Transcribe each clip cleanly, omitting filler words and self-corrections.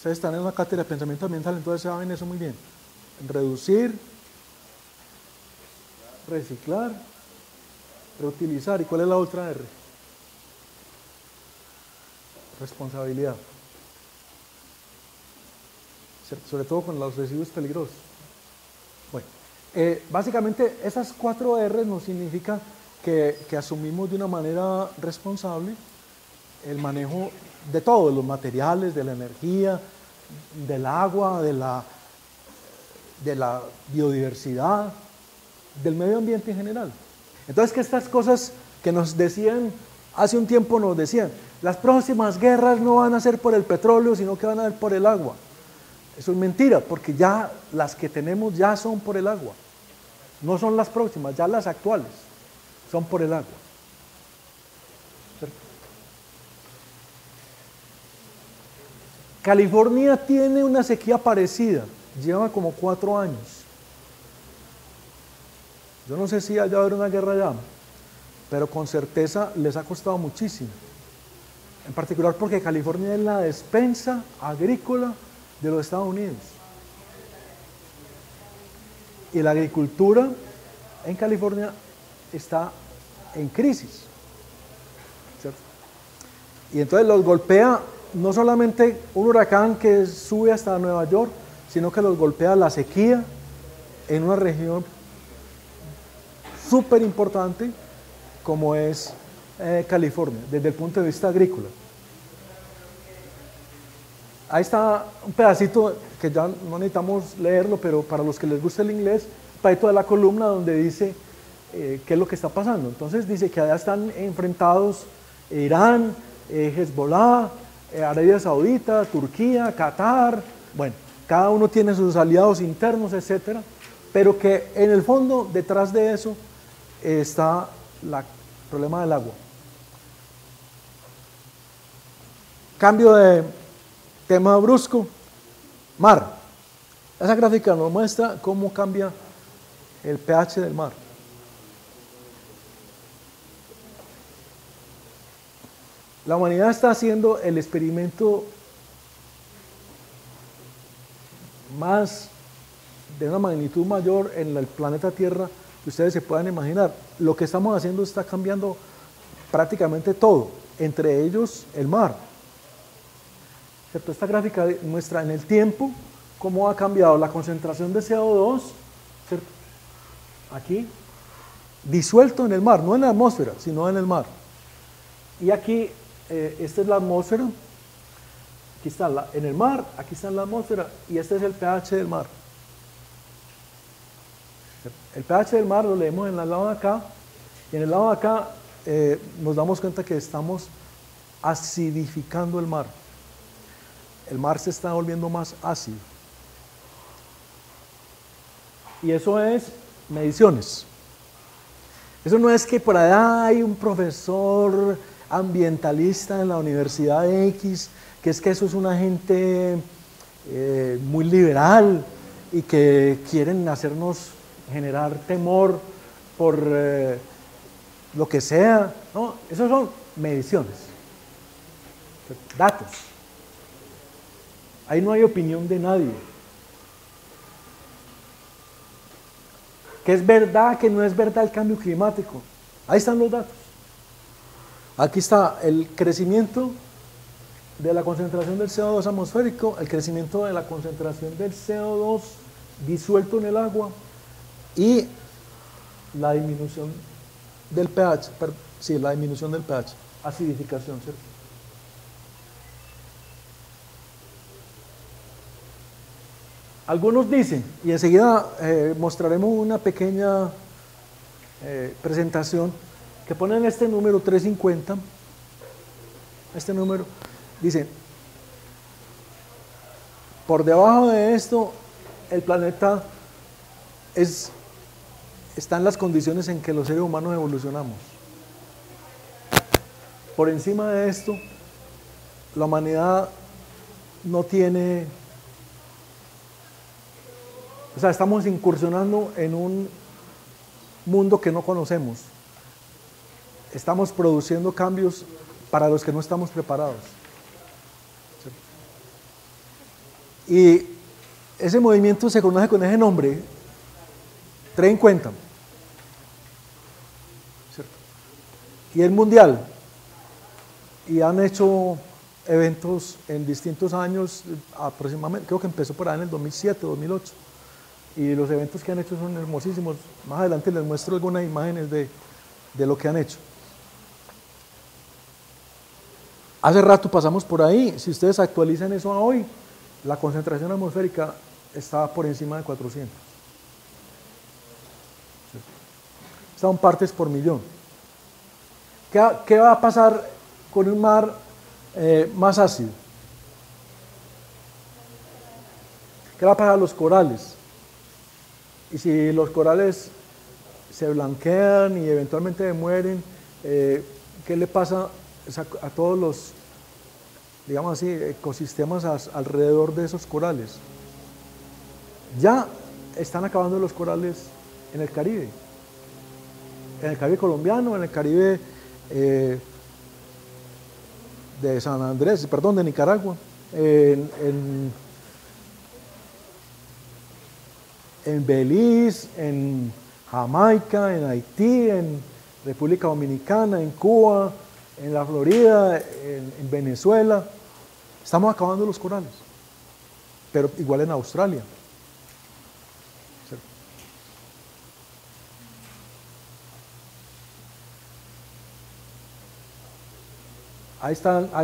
ustedes están en una cátedra de pensamiento ambiental, entonces saben eso muy bien. Reducir, reciclar, reutilizar. ¿Y cuál es la otra R? Responsabilidad. ¿Cierto? Sobre todo con los residuos peligrosos. Bueno, básicamente esas 4 R nos significa que asumimos de una manera responsable el manejo de todo, de los materiales, de la energía, del agua, de la biodiversidad, del medio ambiente en general. Entonces, que estas cosas que nos decían, hace un tiempo nos decían, las próximas guerras no van a ser por el petróleo, sino que van a ser por el agua. Eso es mentira, porque ya las que tenemos ya son por el agua. No son las próximas, ya las actuales son por el agua. ¿Cierto? California tiene una sequía parecida, lleva como 4 años. Yo no sé si haya haber una guerra ya, pero con certeza les ha costado muchísimo. En particular porque California es la despensa agrícola de los Estados Unidos. Y la agricultura en California está en crisis, ¿cierto? Y entonces los golpea no solamente un huracán que sube hasta Nueva York, sino que los golpea la sequía en una región súper importante como es California, desde el punto de vista agrícola. Ahí está un pedacito que ya no necesitamos leerlo, pero para los que les gusta el inglés, un pedacito de la columna donde dice qué es lo que está pasando. Entonces dice que allá están enfrentados Irán, Hezbollah, Arabia Saudita, Turquía, Qatar, bueno, cada uno tiene sus aliados internos, etcétera, pero que en el fondo, detrás de eso, está el problema del agua. Cambio de tema brusco, mar. Esa gráfica nos muestra cómo cambia el pH del mar. La humanidad está haciendo el experimento más de una magnitud mayor en el planeta Tierra que ustedes se puedan imaginar. Lo que estamos haciendo está cambiando prácticamente todo, entre ellos el mar. ¿Cierto? Esta gráfica muestra en el tiempo cómo ha cambiado la concentración de CO2, ¿cierto? Aquí, disuelto en el mar, no en la atmósfera, sino en el mar. Y aquí, esta es la atmósfera, aquí está en el mar, aquí está en la atmósfera, y este es el pH del mar. El pH del mar lo leemos en el lado de acá, y en el lado de acá nos damos cuenta que estamos acidificando el mar. El mar se está volviendo más ácido. Y eso es mediciones. Eso no es que por allá hay un profesor ambientalista en la Universidad X, que eso es una gente muy liberal y que quieren hacernos generar temor por lo que sea. No, eso son mediciones, datos. Ahí no hay opinión de nadie. ¿Qué es verdad, qué no es verdad el cambio climático? Ahí están los datos. Aquí está el crecimiento de la concentración del CO2 atmosférico, el crecimiento de la concentración del CO2 disuelto en el agua y la disminución del pH, sí, la disminución del pH, acidificación, ¿cierto? Algunos dicen, y enseguida mostraremos una pequeña presentación, que ponen este número 350, este número, dicen, por debajo de esto, el planeta está en las condiciones en que los seres humanos evolucionamos. Por encima de esto, la humanidad no tiene... O sea, estamos incursionando en un mundo que no conocemos. Estamos produciendo cambios para los que no estamos preparados. Y ese movimiento se conoce con ese nombre, Tren en Cuenta, ¿cierto? Y es mundial, y han hecho eventos en distintos años, aproximadamente, creo que empezó por ahí en el 2007, 2008, y los eventos que han hecho son hermosísimos. Más adelante les muestro algunas imágenes de lo que han hecho. Hace rato pasamos por ahí, si ustedes actualizan eso a hoy, la concentración atmosférica está por encima de 400. Son partes por millón. ¿Qué va a pasar con un mar más ácido? ¿Qué va a pasar a los corales? Y si los corales se blanquean y eventualmente mueren, ¿qué le pasa a todos los, digamos así, ecosistemas alrededor de esos corales? Ya están acabando los corales en el Caribe colombiano, en el Caribe de San Andrés, perdón, de Nicaragua, en Belice, en Jamaica, en Haití, en República Dominicana, en Cuba, en la Florida, en Venezuela. Estamos acabando los corales, pero igual en Australia. Ahí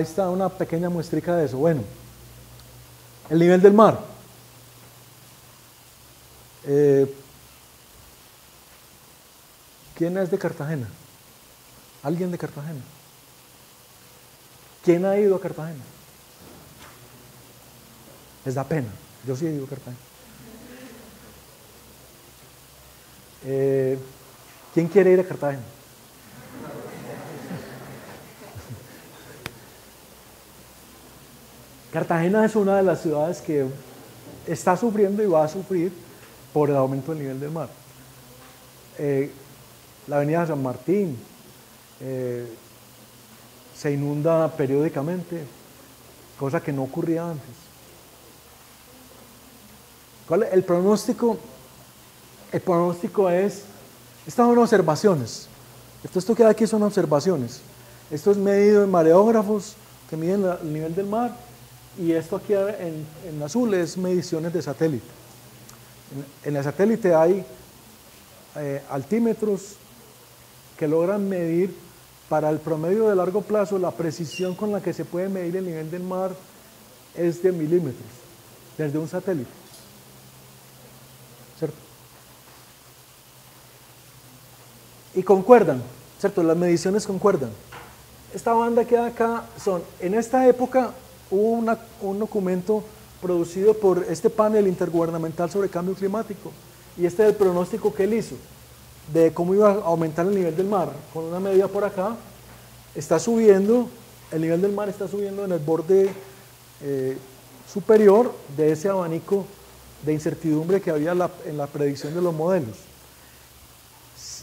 está una pequeña muestrica de eso. Bueno, el nivel del mar. ¿Quién es de Cartagena? ¿Alguien de Cartagena? ¿Quién ha ido a Cartagena? Les da pena. Yo sí he ido a Cartagena. ¿Quién quiere ir a Cartagena? Cartagena es una de las ciudades que está sufriendo y va a sufrir por el aumento del nivel del mar. La avenida San Martín se inunda periódicamente, cosa que no ocurría antes. ¿Cuál es el pronóstico? El pronóstico es, estas son observaciones. Esto que hay aquí son observaciones. Esto es medido en mareógrafos que miden el nivel del mar, y esto aquí en azul es mediciones de satélite. En el satélite hay altímetros que logran medir para el promedio de largo plazo. La precisión con la que se puede medir el nivel del mar es de milímetros, desde un satélite. ¿Cierto? Y concuerdan, ¿cierto? Las mediciones concuerdan. Esta banda que hay acá son, en esta época hubo un documento producido por este panel intergubernamental sobre cambio climático, y este es el pronóstico que él hizo de cómo iba a aumentar el nivel del mar. Con una medida por acá, está subiendo, el nivel del mar está subiendo en el borde superior de ese abanico de incertidumbre que había en la predicción de los modelos.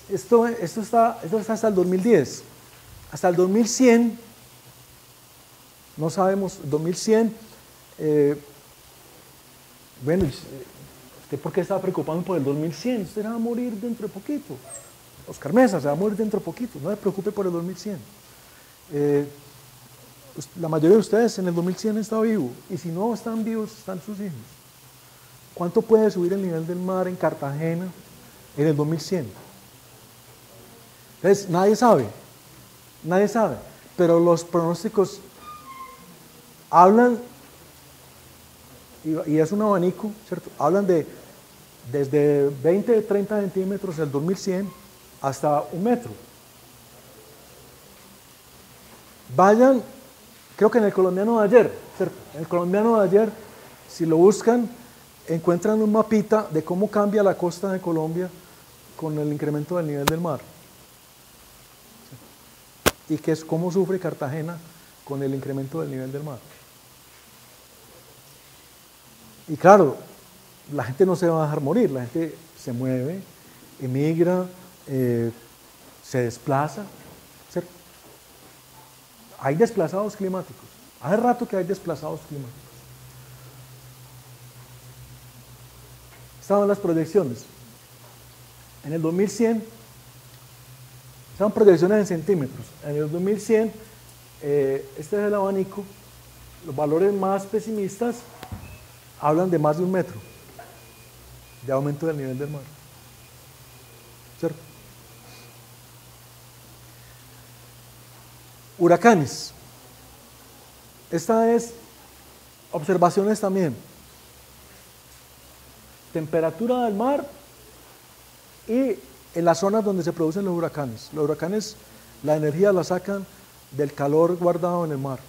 Esto está hasta el 2010. Hasta el 2100, no sabemos, 2100, bueno, ¿usted por qué estaba preocupado por el 2100? Usted va a morir dentro de poquito. Oscar Mesa se va a morir dentro de poquito, no se preocupe por el 2100. La mayoría de ustedes en el 2100 está vivo, y si no están vivos, están sus hijos. ¿Cuánto puede subir el nivel del mar en Cartagena en el 2100? Entonces, nadie sabe, pero los pronósticos hablan, y es un abanico, ¿cierto? Hablan de desde 20, 30 centímetros el 2100 hasta 1 metro. Vayan, creo que en el colombiano de ayer, ¿cierto? En el colombiano de ayer, si lo buscan, encuentran un mapita de cómo cambia la costa de Colombia con el incremento del nivel del mar. Y que es cómo sufre Cartagena con el incremento del nivel del mar. Y claro, la gente no se va a dejar morir, la gente se mueve, emigra, se desplaza, ¿cierto? Hay desplazados climáticos, hace rato que hay desplazados climáticos. estaban las proyecciones. En el 2100, estaban proyecciones en centímetros. En el 2100, este es el abanico, los valores más pesimistas hablan de más de 1 metro de aumento del nivel del mar. ¿Cierto? Huracanes. Esta es observaciones también. Temperatura del mar y en las zonas donde se producen los huracanes. Los huracanes, la energía la sacan del calor guardado en el mar.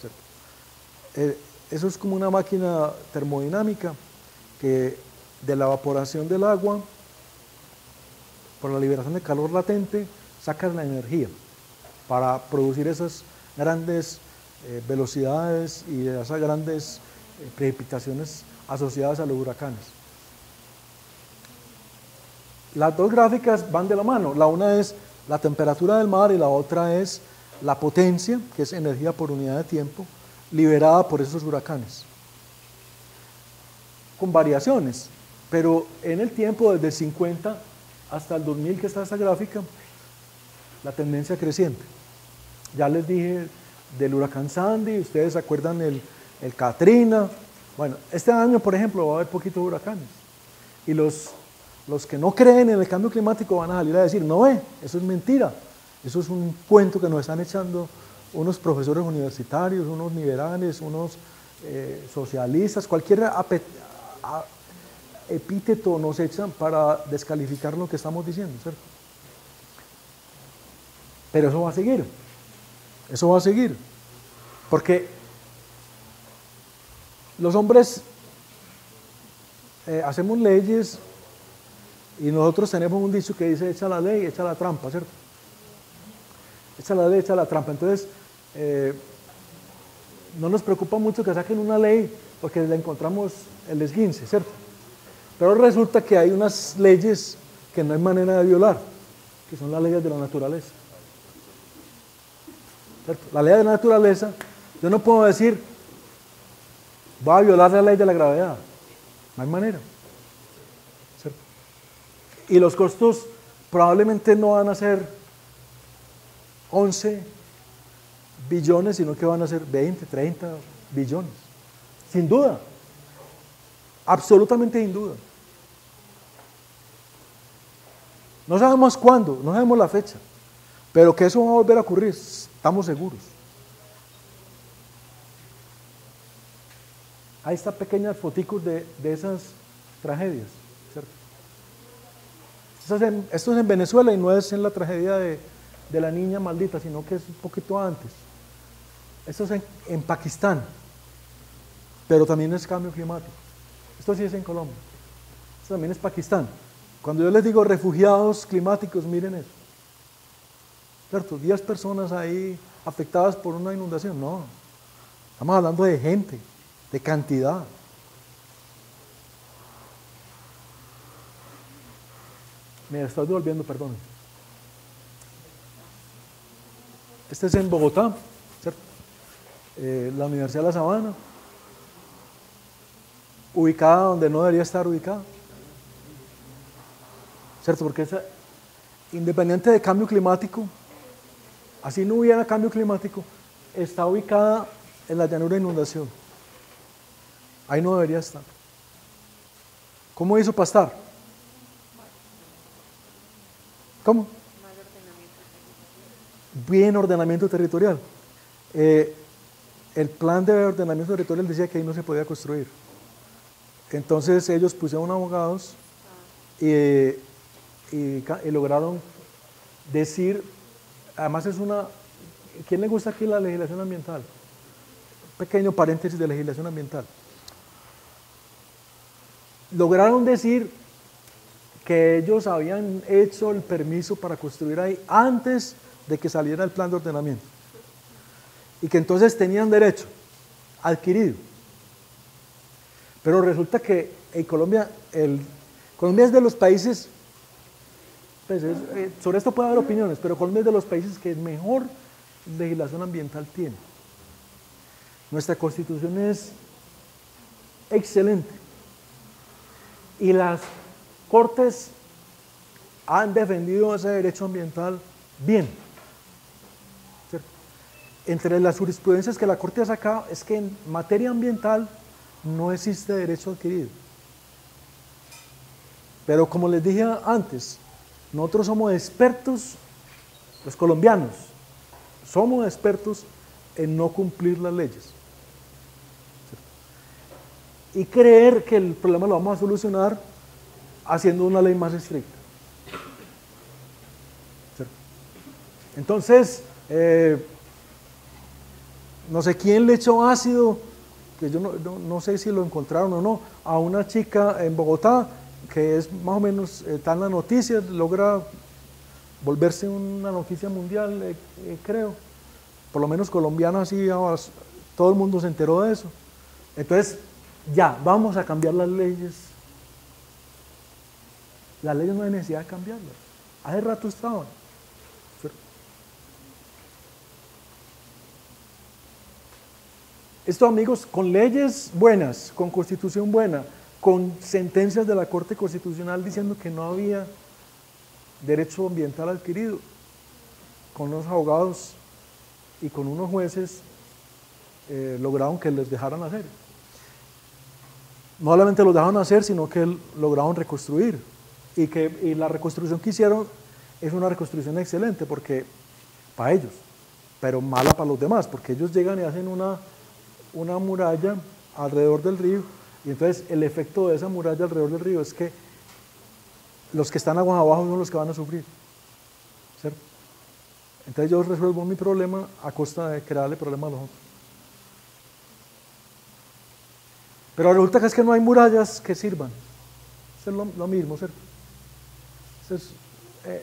¿Cierto? Eso es como una máquina termodinámica que de la evaporación del agua, por la liberación de calor latente, sacan la energía para producir esas grandes velocidades y esas grandes precipitaciones asociadas a los huracanes. Las dos gráficas van de la mano. La una es la temperatura del mar y la otra es la potencia, que es energía por unidad de tiempo, liberada por esos huracanes. Con variaciones, pero en el tiempo desde el 50 hasta el 2000 que está esta gráfica, la tendencia creciente. Ya les dije del huracán Sandy, ustedes se acuerdan el Katrina. Bueno, este año, por ejemplo, va a haber poquitos huracanes. Y los que no creen en el cambio climático van a salir a decir, no ve, eso es mentira. Eso es un cuento que nos están echando unos profesores universitarios, unos liberales, unos socialistas, cualquier epíteto nos echan para descalificar lo que estamos diciendo, ¿cierto? Pero eso va a seguir. Eso va a seguir. Porque los hombres hacemos leyes y nosotros tenemos un dicho que dice echa la ley, echa la trampa, ¿cierto? Echa la ley, echa la trampa. Entonces, no nos preocupa mucho que saquen una ley porque le encontramos el esguince, ¿cierto? Pero resulta que hay unas leyes que no hay manera de violar, que son las leyes de la naturaleza. ¿Cierto? La ley de la naturaleza, yo no puedo decir, voy a violar la ley de la gravedad. No hay manera. ¿Cierto? Y los costos probablemente no van a ser 11 billones, sino que van a ser 20, 30 billones. Sin duda. Absolutamente sin duda. No sabemos cuándo, no sabemos la fecha, pero que eso va a volver a ocurrir, estamos seguros. Ahí está pequeñas foticos de esas tragedias, ¿cierto? Esto es en Venezuela y no es en la tragedia de la niña maldita, sino que es un poquito antes. Esto es en Pakistán, pero también es cambio climático. Esto sí es en Colombia, esto también es Pakistán. Cuando yo les digo refugiados climáticos, miren eso, ¿cierto? 10 personas ahí afectadas por una inundación, no, estamos hablando de gente, de cantidad. Me estoy devolviendo, perdón. Este es en Bogotá, ¿cierto? La Universidad de La Sabana, ubicada donde no debería estar ubicada, ¿cierto? Porque independiente de cambio climático, así no hubiera cambio climático, está ubicada en la llanura de inundación. Ahí no debería estar. ¿Cómo hizo para estar? ¿Cómo? Bien ordenamiento territorial. El plan de ordenamiento territorial decía que ahí no se podía construir. Entonces ellos pusieron abogados y lograron decir, además es una, ¿quién le gusta aquí la legislación ambiental? Pequeño paréntesis de legislación ambiental. Lograron decir que ellos habían hecho el permiso para construir ahí antes de que saliera el plan de ordenamiento y que entonces tenían derecho adquirido. Pero resulta que en Colombia, Colombia es de los países, pues sobre esto puede haber opiniones, pero Colombia es de los países que mejor legislación ambiental tiene. Nuestra constitución es excelente. Y las cortes han defendido ese derecho ambiental bien. ¿Cierto? Entre las jurisprudencias que la Corte ha sacado es que en materia ambiental no existe derecho adquirido. Pero como les dije antes, nosotros somos expertos, los colombianos, somos expertos en no cumplir las leyes. ¿Cierto? Y creer que el problema lo vamos a solucionar haciendo una ley más estricta. ¿Cierto? Entonces, no sé quién le echó ácido, que yo no sé si lo encontraron o no, a una chica en Bogotá, que es más o menos, está en las noticias, logra volverse una noticia mundial, creo, por lo menos colombiana, así, todo el mundo se enteró de eso. Entonces, ya, vamos a cambiar las leyes. Las leyes no hay necesidad de cambiarlas, hace rato estaban. Esto, amigos, con leyes buenas, con constitución buena, con sentencias de la Corte Constitucional diciendo que no había derecho ambiental adquirido, con unos abogados y con unos jueces lograron que les dejaran hacer. No solamente los dejaron hacer, sino que lograron reconstruir. Y la reconstrucción que hicieron es una reconstrucción excelente porque para ellos, pero mala para los demás, porque ellos llegan y hacen una muralla alrededor del río, y entonces el efecto de esa muralla alrededor del río es que los que están aguas abajo son los que van a sufrir, ¿cierto? Entonces yo resuelvo mi problema a costa de crearle problemas a los otros. Pero resulta que es que no hay murallas que sirvan. Eso es lo mismo, ¿cierto? Eso es,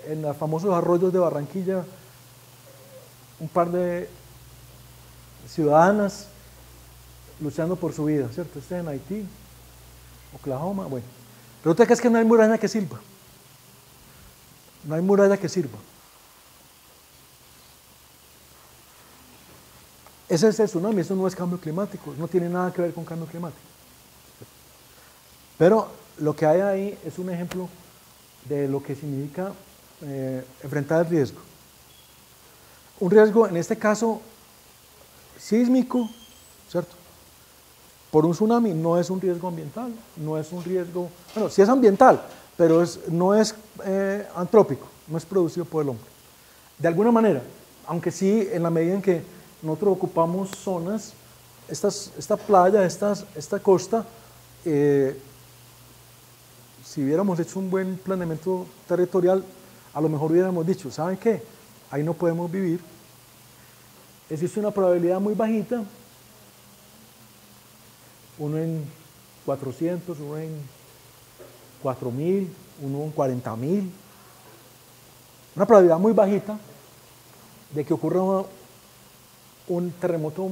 en los famosos arroyos de Barranquilla, un par de ciudadanas luchando por su vida, ¿cierto? Este es en Haití, Oklahoma, bueno. Resulta que es que no hay muralla que sirva. No hay muralla que sirva. Ese es el tsunami, eso no es cambio climático, no tiene nada que ver con cambio climático. Pero lo que hay ahí es un ejemplo de lo que significa enfrentar el riesgo. Un riesgo, en este caso, sísmico, ¿cierto? Por un tsunami no es un riesgo ambiental, no es un riesgo, bueno, sí es ambiental, pero no es antrópico, no es producido por el hombre. De alguna manera, aunque sí en la medida en que nosotros ocupamos zonas, esta playa, esta costa, si hubiéramos hecho un buen planeamiento territorial, a lo mejor hubiéramos dicho, ¿saben qué? Ahí no podemos vivir. Existe una probabilidad muy bajita, uno en 400, uno en 4000, uno en 40.000, una probabilidad muy bajita de que ocurra un terremoto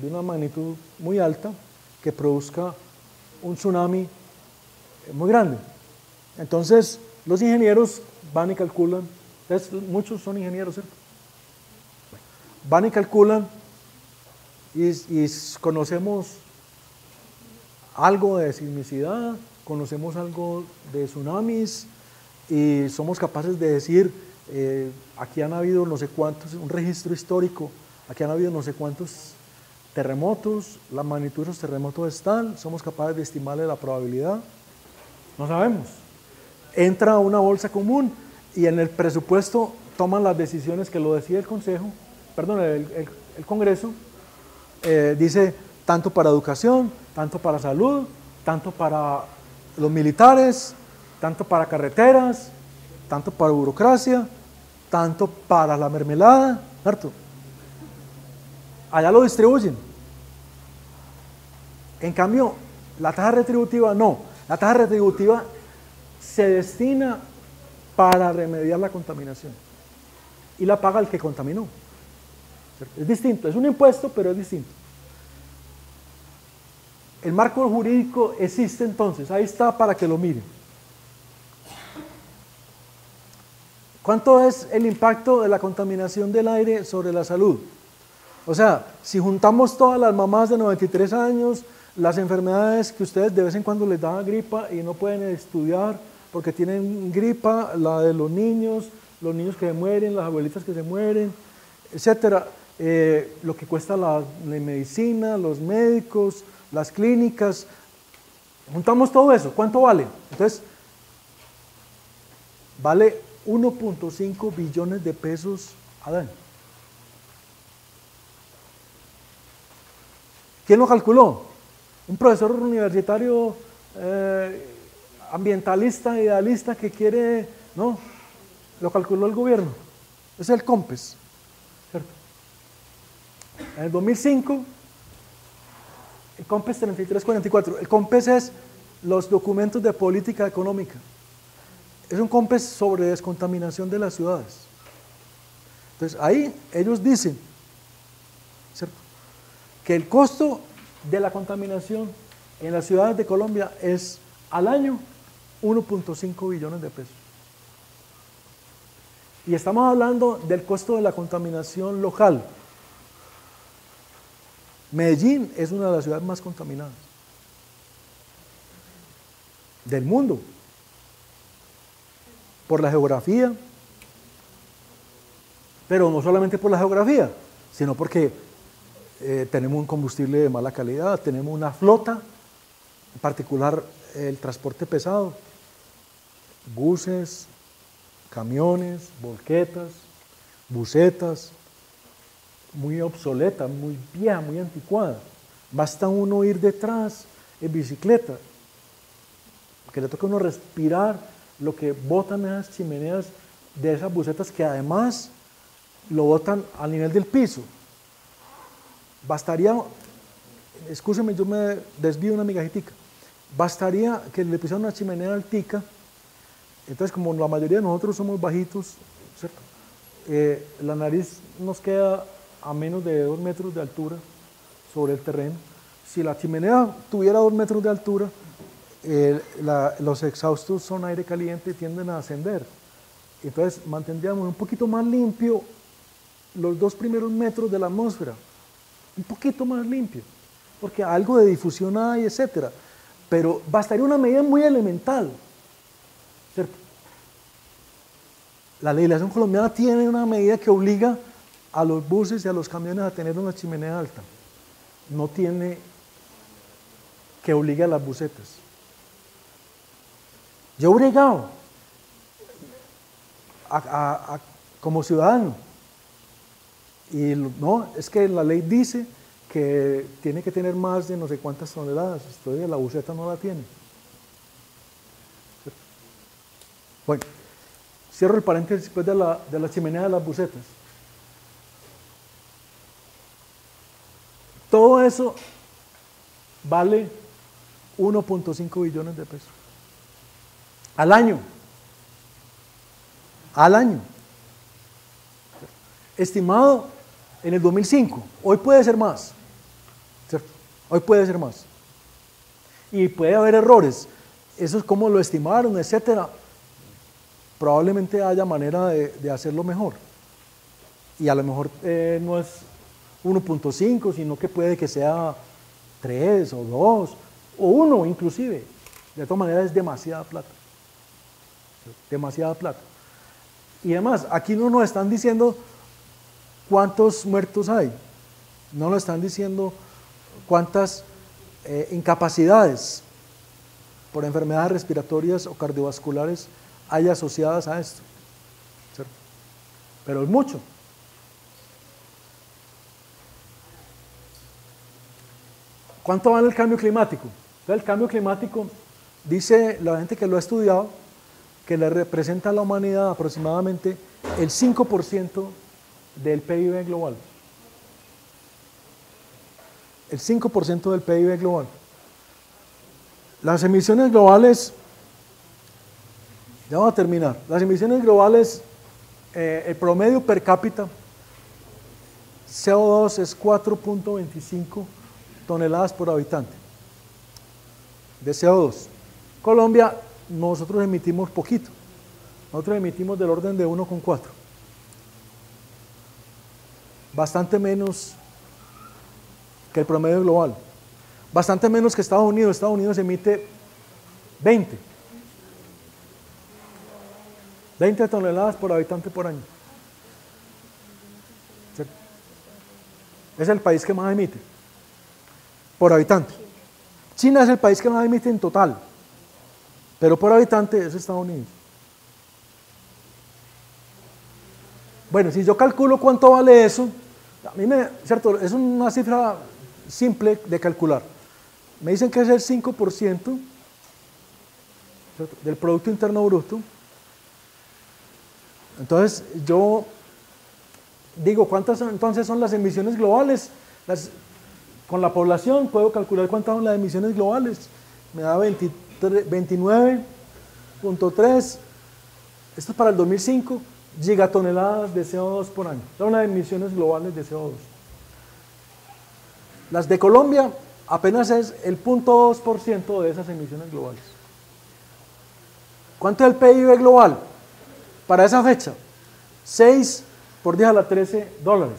de una magnitud muy alta que produzca un tsunami muy grande. Entonces los ingenieros van y calculan, muchos son ingenieros, ¿cierto? Van y calculan y conocemos algo de sismicidad, conocemos algo de tsunamis y somos capaces de decir, aquí han habido no sé cuántos, un registro histórico, aquí han habido no sé cuántos terremotos, la magnitud de esos terremotos es tal, somos capaces de estimarle la probabilidad, no sabemos. Entra a una bolsa común y en el presupuesto toman las decisiones que lo decide el Congreso, dice tanto para educación, tanto para salud, tanto para los militares, tanto para carreteras, tanto para burocracia, tanto para la mermelada, ¿cierto? Allá lo distribuyen. En cambio, la tasa retributiva no. La tasa retributiva se destina para remediar la contaminación y la paga el que contaminó. ¿Cierto? Es distinto, es un impuesto, pero es distinto. El marco jurídico existe entonces, ahí está para que lo miren. ¿Cuánto es el impacto de la contaminación del aire sobre la salud? O sea, si juntamos todas las mamás de 93 años, las enfermedades que ustedes de vez en cuando les da gripa y no pueden estudiar porque tienen gripa, la de los niños que se mueren, las abuelitas que se mueren, etcétera, lo que cuesta la medicina, los médicos, las clínicas, juntamos todo eso, ¿cuánto vale? Entonces, vale 1.5 billones de pesos al año. ¿Quién lo calculó? Un profesor universitario ambientalista, idealista que quiere, no, lo calculó el gobierno, es el COMPES, ¿cierto? En el 2005, el COMPES 3344, el COMPES es los documentos de política económica, es un COMPES sobre descontaminación de las ciudades. Entonces ahí ellos dicen, ¿cierto?, que el costo de la contaminación en las ciudades de Colombia es al año 1.5 billones de pesos. Y estamos hablando del costo de la contaminación local. Medellín es una de las ciudades más contaminadas del mundo, por la geografía, pero no solamente por la geografía, sino porque tenemos un combustible de mala calidad, tenemos una flota, en particular el transporte pesado, buses, camiones, volquetas, busetas, muy obsoleta, muy vieja, muy anticuada. Basta uno ir detrás en bicicleta, que le toca a uno respirar lo que botan esas chimeneas de esas busetas, que además lo botan al nivel del piso. Bastaría, escúcheme, yo me desvío una migajitica, bastaría que le pusieran una chimenea altica. Entonces, como la mayoría de nosotros somos bajitos, ¿cierto?, la nariz nos queda a menos de 2 metros de altura sobre el terreno. Si la chimenea tuviera 2 metros de altura, los exhaustos son aire caliente y tienden a ascender. Entonces mantendríamos un poquito más limpio los 2 primeros metros de la atmósfera, un poquito más limpio, porque algo de difusión hay, etcétera. Pero bastaría una medida muy elemental, ¿cierto? La legislación colombiana tiene una medida que obliga a los buses y a los camiones a tener una chimenea alta. No tiene que obligue a las busetas. Yo he bregado como ciudadano, y no, es que la ley dice que tiene que tener más de no sé cuántas toneladas, entonces la buseta no la tiene. Bueno, cierro el paréntesis después de la chimenea de las busetas. Todo eso vale 1.5 billones de pesos. Al año. Al año. Estimado en el 2005. Hoy puede ser más, ¿cierto? Hoy puede ser más. Y puede haber errores. Eso es como lo estimaron, etcétera. Probablemente haya manera de hacerlo mejor. Y a lo mejor no es 1.5, sino que puede que sea 3 o 2 o 1 inclusive. De todas maneras es demasiada plata. Demasiada plata. Y además, aquí no nos están diciendo cuántos muertos hay. No nos están diciendo cuántas incapacidades por enfermedades respiratorias o cardiovasculares hay asociadas a esto, ¿cierto? Pero es mucho. ¿Cuánto vale el cambio climático? Entonces, el cambio climático, dice la gente que lo ha estudiado, que le representa a la humanidad aproximadamente el 5% del PIB global. El 5% del PIB global. Las emisiones globales, ya vamos a terminar, las emisiones globales, el promedio per cápita, CO2 es 4.25 toneladas por habitante de CO2. Colombia, nosotros emitimos poquito, nosotros emitimos del orden de 1,4, bastante menos que el promedio global. bastante menos que Estados Unidos. Estados Unidos emite 20 toneladas por habitante por año. ¿Cierto? Es el país que más emite por habitante. China es el país que más emite en total, pero por habitante es Estados Unidos. Bueno, si yo calculo cuánto vale eso, a mí cierto, es una cifra simple de calcular. Me dicen que es el 5%, ¿cierto?, del Producto Interno Bruto. Entonces, yo digo, ¿cuántas entonces son las emisiones globales? Con la población puedo calcular cuántas son las emisiones globales. Me da 29.3, esto es para el 2005, gigatoneladas de CO2 por año. Son las emisiones globales de CO2. Las de Colombia apenas es el 0.2% de esas emisiones globales. ¿Cuánto es el PIB global? Para esa fecha, 6 por 10 a la 13 dólares.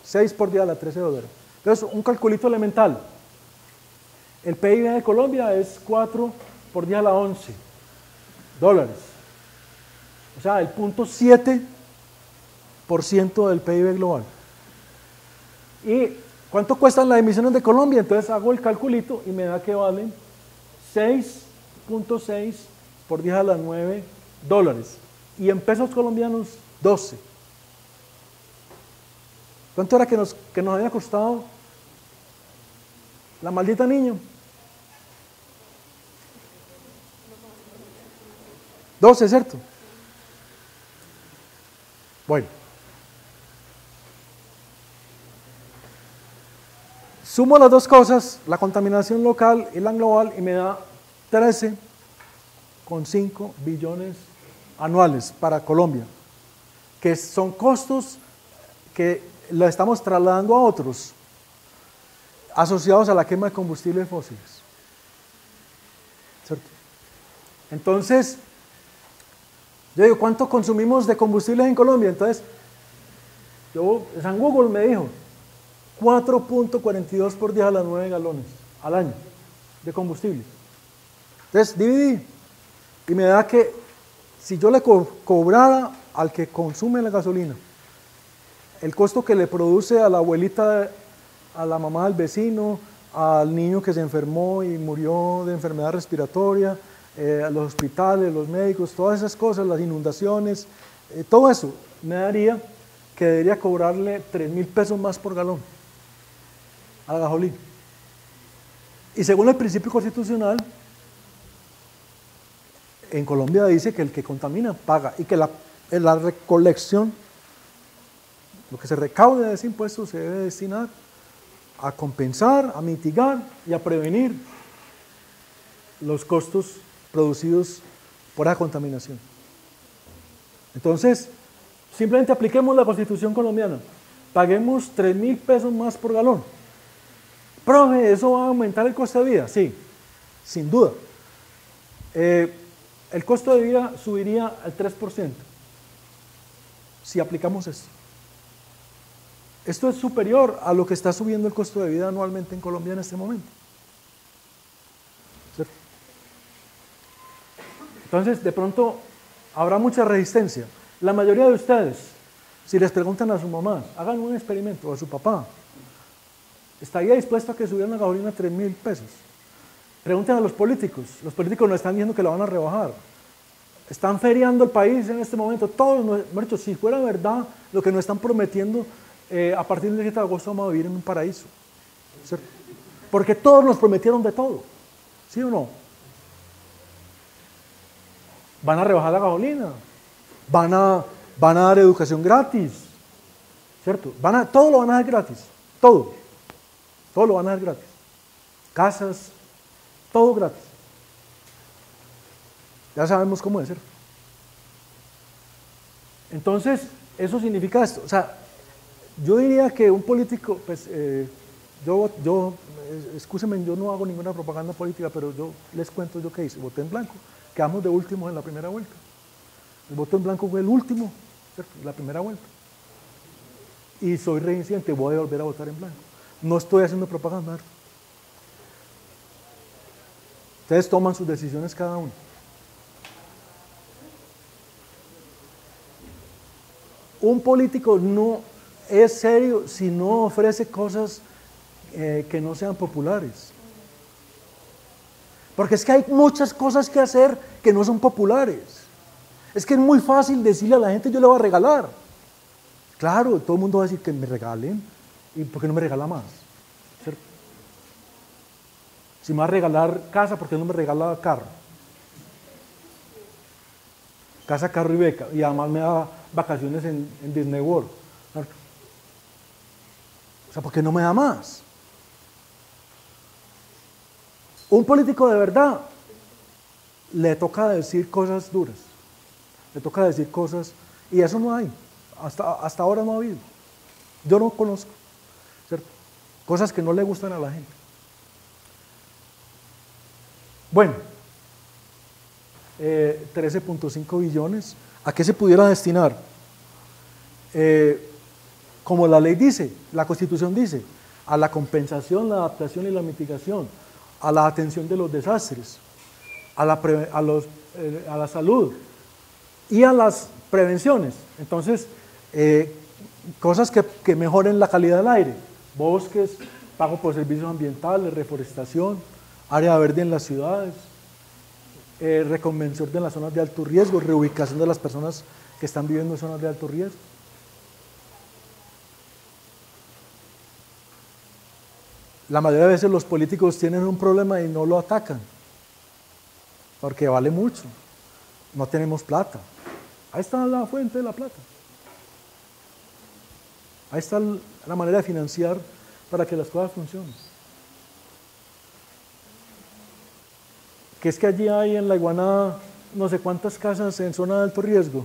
6 por 10 a la 13 dólares. Entonces, un calculito elemental. El PIB de Colombia es 4 por 10 a la 11 dólares. O sea, el 0.7% del PIB global. ¿Y cuánto cuestan las emisiones de Colombia? Entonces hago el calculito y me da que valen 6.6 por 10 a la 9 dólares. Y en pesos colombianos, 12. ¿Cuánto era que nos había costado la maldita niña? 12, ¿cierto? Bueno. Sumo las dos cosas, la contaminación local y la global, y me da 13,5 billones anuales para Colombia, que son costos que lo estamos trasladando a otros, asociados a la quema de combustibles fósiles. ¿Cierto? Entonces, yo digo, ¿cuánto consumimos de combustibles en Colombia? Entonces, San Google me dijo, 4.42 por 10 a la 9 galones al año de combustible. Entonces, dividí y me da que si yo le cobrara al que consume la gasolina el costo que le produce a la abuelita, a la mamá del vecino, al niño que se enfermó y murió de enfermedad respiratoria, a los hospitales, los médicos, todas esas cosas, las inundaciones, todo eso me daría que debería cobrarle 3.000 pesos más por galón a la gasolina. Y según el principio constitucional, en Colombia dice que el que contamina paga y que la recolección, lo que se recaude de ese impuesto se debe destinar a compensar, a mitigar y a prevenir los costos producidos por la contaminación. Entonces, simplemente apliquemos la Constitución colombiana, paguemos 3.000 pesos más por galón. Profe, ¿eso va a aumentar el costo de vida? Sí, sin duda. El costo de vida subiría al 3% si aplicamos esto. Esto es superior a lo que está subiendo el costo de vida anualmente en Colombia en este momento. ¿Cierto? Entonces, de pronto, habrá mucha resistencia. La mayoría de ustedes, si les preguntan a su mamá, hagan un experimento, o a su papá, ¿estaría dispuesto a que subieran la gasolina a 3.000 pesos? Pregunten a los políticos no están diciendo que la van a rebajar. Están feriando el país en este momento. Todos, si fuera verdad lo que nos están prometiendo, a partir del 7 de agosto vamos a vivir en un paraíso. ¿Cierto? Porque todos nos prometieron de todo. ¿Sí o no? Van a rebajar la gasolina. Van a dar educación gratis. ¿Cierto? Todo lo van a dar gratis. Todo lo van a dar gratis. Casas, todo gratis. Ya sabemos cómo es, ¿cierto? Entonces, eso significa esto. O sea, yo diría que un político, pues, excúsenme, yo no hago ninguna propaganda política, pero yo les cuento yo qué hice. Voté en blanco. Quedamos de últimos en la primera vuelta. El voto en blanco fue el último, ¿cierto? La primera vuelta. Y soy reincidente, voy a volver a votar en blanco. No estoy haciendo propaganda, ¿cierto? Ustedes toman sus decisiones cada uno. Un político no es serio si no ofrece cosas que no sean populares. Porque es que hay muchas cosas que hacer que no son populares. Es que es muy fácil decirle a la gente, yo le voy a regalar. Claro, todo el mundo va a decir que me regalen. ¿Y por qué no me regala más? ¿Cierto? Si me va a regalar casa, ¿por qué no me regala carro? Casa, carro y beca. Y además me da vacaciones en Disney World. O sea, ¿por qué no me da más? Un político de verdad le toca decir cosas duras. Le toca decir cosas, y eso no hay. Hasta ahora no ha habido. Yo no conozco, ¿cierto? Cosas que no le gustan a la gente. Bueno, 13.5 billones. ¿A qué se pudiera destinar? Como la ley dice, la Constitución dice, a la compensación, la adaptación y la mitigación, a la atención de los desastres, a la salud y a las prevenciones. Entonces, cosas que mejoren la calidad del aire, bosques, pago por servicios ambientales, reforestación, área verde en las ciudades, reconvención de las zonas de alto riesgo, reubicación de las personas que están viviendo en zonas de alto riesgo. La mayoría de veces los políticos tienen un problema y no lo atacan, porque vale mucho, no tenemos plata. Ahí está la fuente de la plata. Ahí está la manera de financiar para que las cosas funcionen. Que es que allí hay en La Iguana no sé cuántas casas en zona de alto riesgo.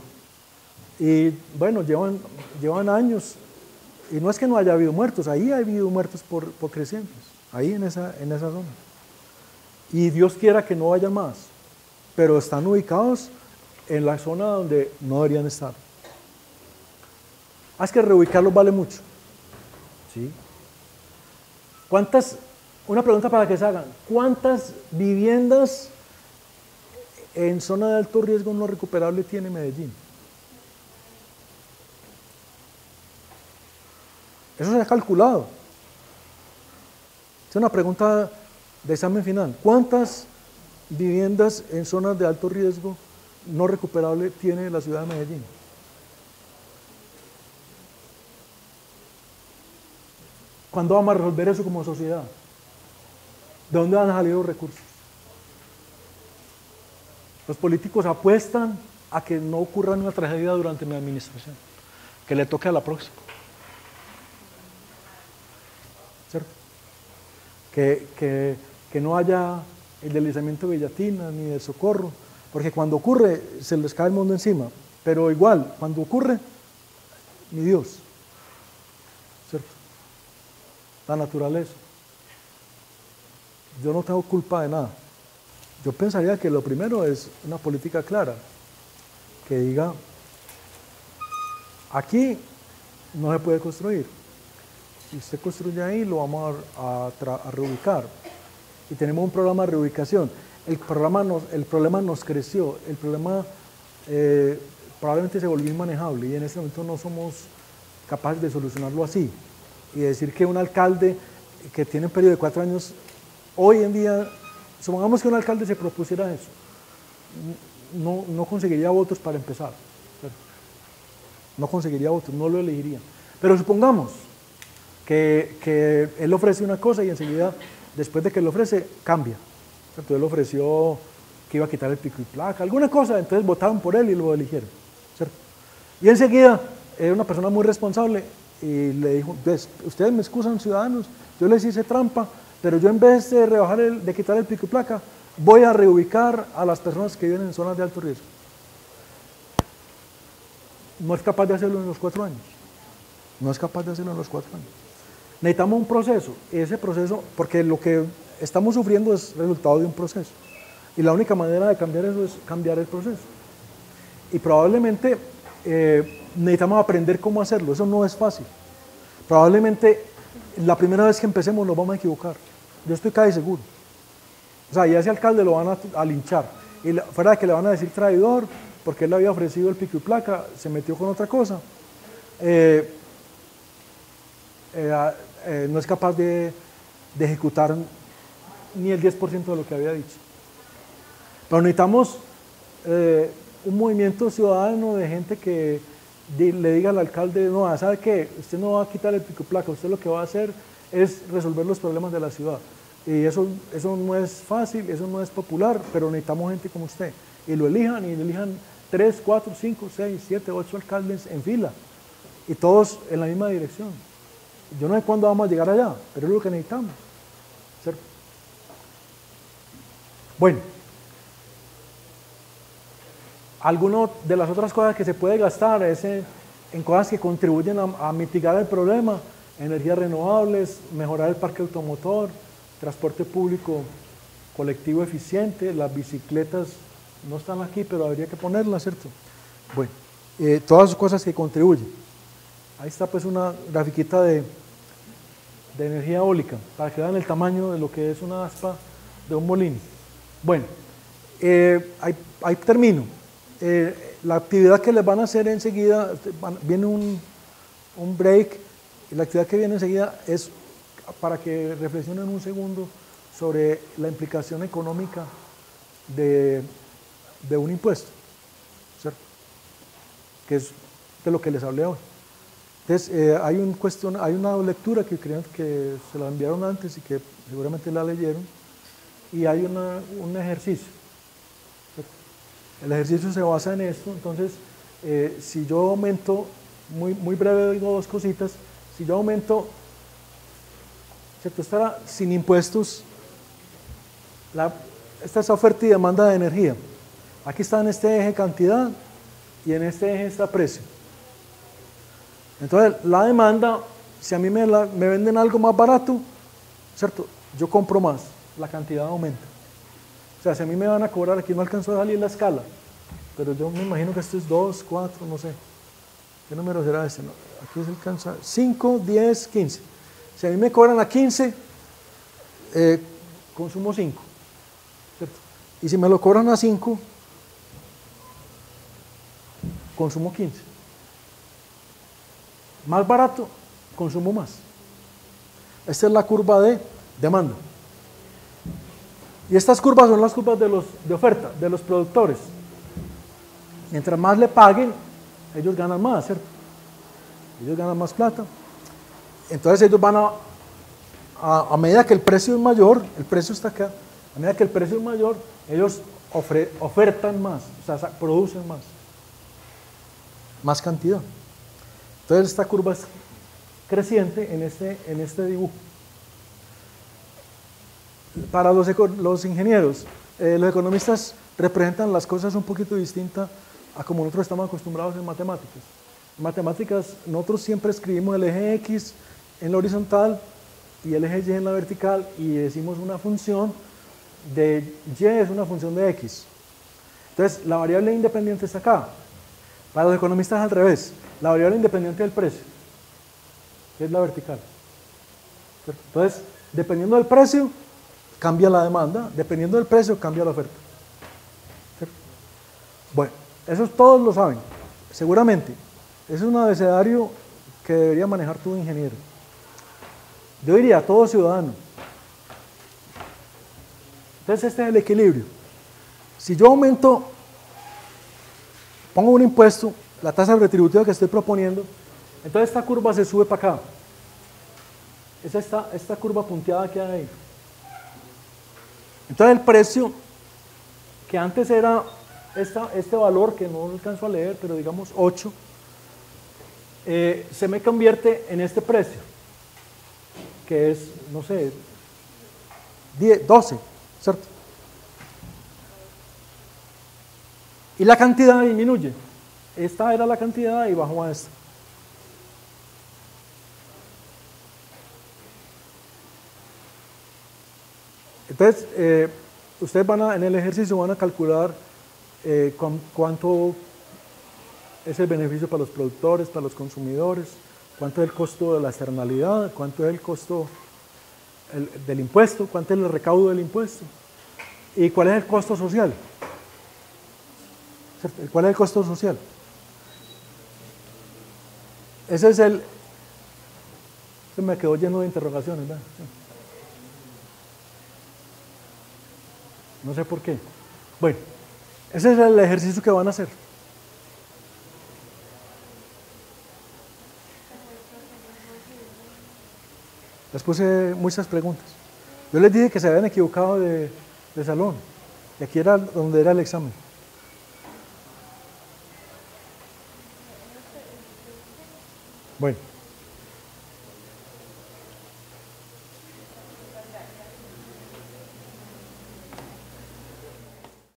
Y bueno, llevan años. Y no es que no haya habido muertos, ahí ha habido muertos por crecientes, ahí en esa zona. Y Dios quiera que no haya más, pero están ubicados en la zona donde no deberían estar. Es que reubicarlos vale mucho. ¿Sí? Una pregunta para que se hagan, ¿cuántas viviendas en zona de alto riesgo no recuperable tiene Medellín? Eso se ha calculado. Es una pregunta de examen final. ¿Cuántas viviendas en zonas de alto riesgo no recuperable tiene la ciudad de Medellín? ¿Cuándo vamos a resolver eso como sociedad? ¿De dónde van a salir los recursos? Los políticos apuestan a que no ocurra una tragedia durante mi administración, que le toque a la próxima. ¿Cierto? Que no haya el deslizamiento de Villatina ni de Socorro, porque cuando ocurre se les cae el mundo encima, pero igual, cuando ocurre, mi Dios, ¿cierto? La naturaleza. Yo no tengo culpa de nada. Yo pensaría que lo primero es una política clara, que diga, aquí no se puede construir. Si usted construye ahí, lo vamos a reubicar. Y tenemos un programa de reubicación. El problema nos creció, el problema probablemente se volvió inmanejable y en este momento no somos capaces de solucionarlo así. Y decir que un alcalde que tiene un periodo de 4 años, hoy en día, supongamos que un alcalde se propusiera eso, no conseguiría votos para empezar. No conseguiría votos, no lo elegirían. Pero supongamos que él ofrece una cosa y enseguida, después de que lo ofrece, cambia. Entonces él ofreció que iba a quitar el pico y placa, alguna cosa, entonces votaron por él y lo eligieron. ¿Cierto? Y enseguida era una persona muy responsable y le dijo, ustedes me excusan ciudadanos, yo les hice trampa, pero yo en vez de quitar el pico y placa, voy a reubicar a las personas que viven en zonas de alto riesgo. No es capaz de hacerlo en los 4 años. No es capaz de hacerlo en los 4 años. Necesitamos un proceso, ese proceso, porque lo que estamos sufriendo es resultado de un proceso. Y la única manera de cambiar eso es cambiar el proceso. Y probablemente necesitamos aprender cómo hacerlo, eso no es fácil. Probablemente la primera vez que empecemos nos vamos a equivocar. Yo estoy casi seguro. O sea, y a ese alcalde lo van a linchar. Y fuera de que le van a decir traidor, porque él le había ofrecido el pico y placa, se metió con otra cosa. No es capaz de ejecutar ni el 10% de lo que había dicho. Pero necesitamos un movimiento ciudadano de gente que le diga al alcalde, no, ¿sabe qué? Usted no va a quitar el pico y placa, usted lo que va a hacer es resolver los problemas de la ciudad. Y eso no es fácil, eso no es popular, pero necesitamos gente como usted. Y lo elijan, y elijan 3, 4, 5, 6, 7, 8 alcaldes en fila. Y todos en la misma dirección. Yo no sé cuándo vamos a llegar allá, pero es lo que necesitamos. ¿Cierto? Bueno. Algunas de las otras cosas que se puede gastar es en cosas que contribuyen a mitigar el problema, energías renovables, mejorar el parque automotor, transporte público colectivo eficiente, las bicicletas no están aquí, pero habría que ponerlas, ¿cierto? Bueno, todas las cosas que contribuyen. Ahí está pues una grafiquita de energía eólica, para que vean el tamaño de lo que es una aspa de un molino. Bueno, ahí termino. La actividad que les van a hacer enseguida, viene un break, y la actividad que viene enseguida es para que reflexionen un segundo sobre la implicación económica de un impuesto, ¿cierto? Que es de lo que les hablé hoy. Entonces, hay una lectura que creo que se la enviaron antes y que seguramente la leyeron, y hay un ejercicio. ¿Cierto? El ejercicio se basa en esto. Entonces, si yo aumento, muy breve digo dos cositas, si yo aumento, ¿cierto? Esta sin impuestos, esta es oferta y demanda de energía. Aquí está en este eje cantidad y en este eje está precio. Entonces, la demanda, si a mí me venden algo más barato, ¿cierto? Yo compro más, la cantidad aumenta. O sea, si a mí me van a cobrar, aquí no alcanzó a salir la escala, pero yo me imagino que esto es 2, 4, no sé. ¿Qué número será este? No, aquí se alcanza 5, 10, 15. Si a mí me cobran a 15, consumo 5. ¿Cierto? Y si me lo cobran a 5, consumo 15. Más barato, consumo más. Esta es la curva de demanda. Y estas curvas son las curvas de oferta, de los productores. Mientras más le paguen, ellos ganan más, ¿cierto? Ellos ganan más plata. Entonces ellos van a medida que el precio es mayor, el precio está acá, a medida que el precio es mayor, ellos ofertan más, o sea, producen más cantidad. Entonces esta curva es creciente en este dibujo. Para los ingenieros, los economistas representan las cosas un poquito distintas a como nosotros estamos acostumbrados en matemáticas. En matemáticas nosotros siempre escribimos el eje X en la horizontal y el eje Y en la vertical, y decimos una función de Y es una función de X. Entonces la variable independiente está acá. Para los economistas al revés, la variable independiente del precio, que es la vertical. ¿Cierto? Entonces, dependiendo del precio, cambia la demanda, dependiendo del precio, cambia la oferta. ¿Cierto? Bueno, eso todos lo saben, seguramente. Es un abecedario que debería manejar todo ingeniero. Yo diría todo ciudadano. Entonces este es el equilibrio. Si yo pongo un impuesto, la tasa retributiva que estoy proponiendo, entonces esta curva se sube para acá. Es esta curva punteada que hay ahí. Entonces el precio, que antes era este valor que no alcanzo a leer, pero digamos 8, se me convierte en este precio, que es, no sé, 10, 12, ¿cierto? Y la cantidad disminuye. Esta era la cantidad y bajó a esta. Entonces, ustedes en el ejercicio van a calcular cuánto es el beneficio para los productores, para los consumidores, cuánto es el costo de la externalidad, cuánto es el costo del impuesto, cuánto es el recaudo del impuesto. ¿Y cuál es el costo social? ¿Cierto? ¿Cuál es el costo social? Ese es el... Se me quedó lleno de interrogaciones, ¿verdad? No sé por qué. Bueno, ese es el ejercicio que van a hacer. Les puse muchas preguntas. Yo les dije que se habían equivocado de salón. Y aquí era donde era el examen. Bueno.